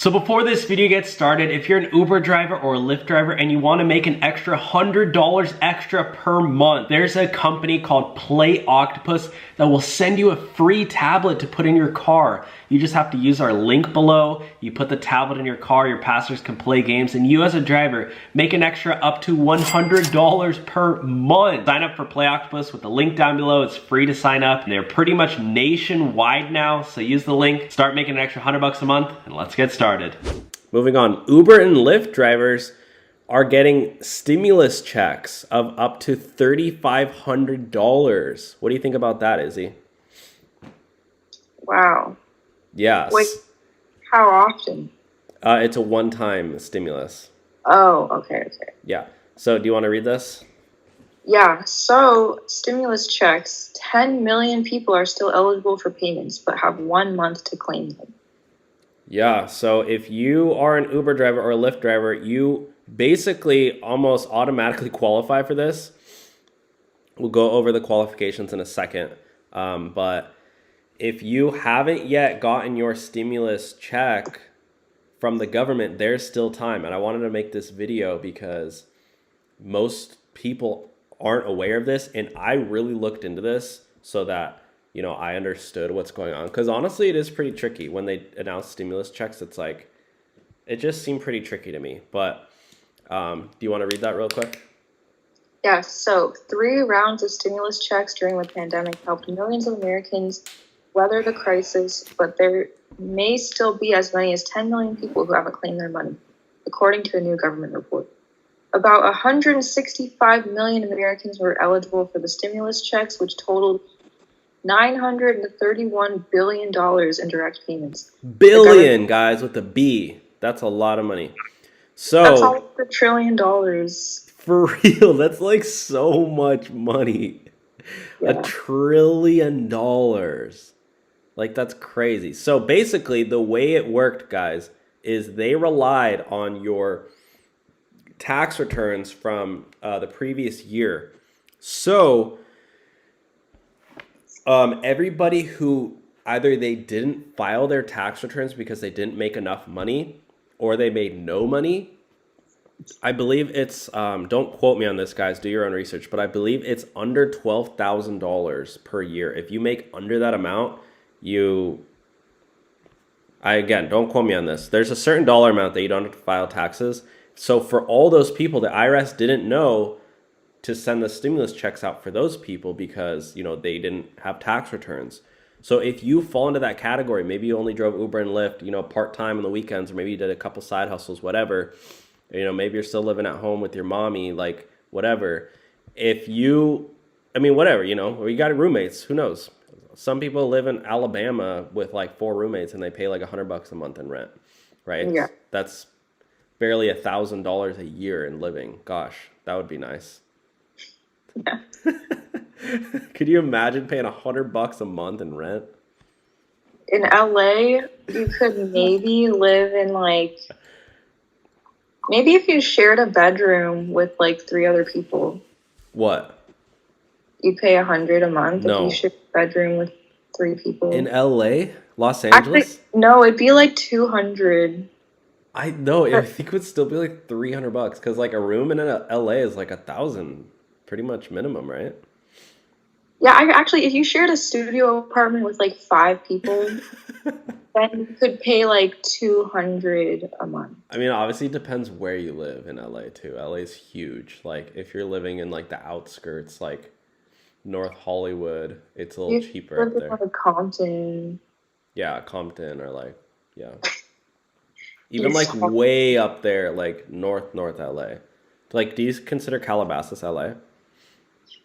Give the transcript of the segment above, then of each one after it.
So before this video gets started, if you're an Uber driver or a Lyft driver and you want to make an extra $100 extra per month, there's a company called Play Octopus that will send you a free tablet to put in your car. You just have to use our link below. You put the tablet in your car, your passengers can play games, and you as a driver make an extra up to $100 per month. Sign up for Play Octopus with the link down below. It's free to sign up. They're pretty much nationwide now, so use the link, start making an extra $100 a month, and let's get started. Moving on, Uber and Lyft drivers are getting stimulus checks of up to $3,500. What do you think about that, Izzy? Wow. Yes. Wait, how often? It's a one-time stimulus. Oh, okay. Yeah. So do you want to read this? Yeah, so stimulus checks, 10 million people are still eligible for payments, but have 1 month to claim them. Yeah, so if you are an Uber driver or a Lyft driver, you basically almost automatically qualify for this. We'll go over the qualifications in a second. But if you haven't yet gotten your stimulus check from the government, there's still time. And I wanted to make this video because most people aren't aware of this. And I really looked into this so that I understood what's going on. Because honestly, it is pretty tricky. When they announce stimulus checks, it's like, it just seemed pretty tricky to me. But do you want to read that real quick? Yeah, so 3 rounds of stimulus checks during the pandemic helped millions of Americans weather the crisis, but there may still be as many as 10 million people who haven't claimed their money, according to a new government report. About 165 million Americans were eligible for the stimulus checks, which totaled $931 billion in direct payments. Billion, guys, with a B. That's a lot of money. So that's almost $1 trillion. For real, that's like so much money. Yeah. $1 trillion. Like, that's crazy. So basically, the way it worked, guys, is they relied on your tax returns from the previous year. So everybody who either they didn't file their tax returns because they didn't make enough money or they made no money, I believe it's, don't quote me on this, guys, do your own research, but I believe it's under $12,000 per year. If you make under that amount, again, don't quote me on this. There's a certain dollar amount that you don't have to file taxes. So for all those people, the IRS didn't know to send the stimulus checks out for those people because, they didn't have tax returns. So if you fall into that category, maybe you only drove Uber and Lyft, part-time on the weekends, or maybe you did a couple side hustles, whatever, maybe you're still living at home with your mommy, like whatever. Whatever, or you got roommates, who knows? Some people live in Alabama with like 4 roommates and they pay like $100 a month in rent, right? Yeah. That's barely $1,000 a year in living. Gosh, that would be nice. Yeah. Could you imagine paying $100 a month in rent? In LA, you could maybe live in maybe if you shared a bedroom with 3 other people. What? You pay $100 a month No. if you share a bedroom with 3 people. In LA? Los Angeles? Actually, no, it'd be like $200. I think it would still be like $300 because like a room in LA is like $1,000, pretty much minimum, right? Yeah, actually, if you shared a studio apartment with 5 people, then you could pay $200 a month. I mean, obviously it depends where you live in LA too. LA is huge. Like if you're living in the outskirts, like North Hollywood, it's a little cheaper up there. Compton. Yeah, Compton or even way up there, like North LA. Do you consider Calabasas LA?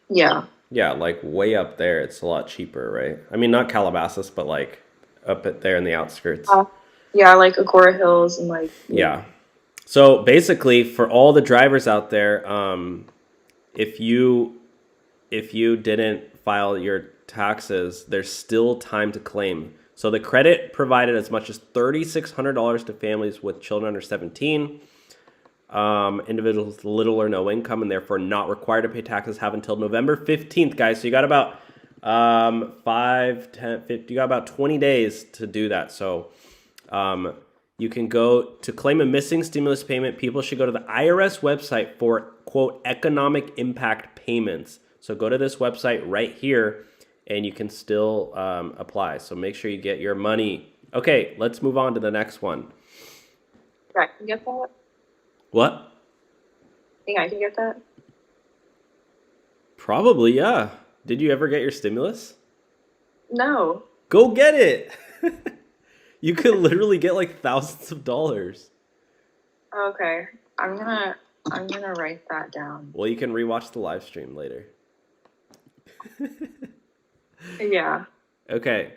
Yeah. Yeah, way up there, it's a lot cheaper, right? I mean, not Calabasas, but up at there in the outskirts. Yeah, Agora Hills and Yeah. So basically, for all the drivers out there, if you didn't file your taxes, there's still time to claim. So the credit provided as much as $3,600 to families with children under 17. Individuals with little or no income and therefore not required to pay taxes have until November 15th, guys. So you got about 5, 10, 50, you got about 20 days to do that. So You can go to claim a missing stimulus payment. People should go to the IRS website for, quote, economic impact payments. So go to this website right here and you can still apply. So make sure you get your money. Okay, let's move on to the next one. Yeah, I can get that. What? Think I can get that? Probably, yeah. Did you ever get your stimulus? No. Go get it. You could literally get like thousands of dollars. Okay. I'm gonna write that down. Well, you can rewatch the live stream later. Yeah. Okay.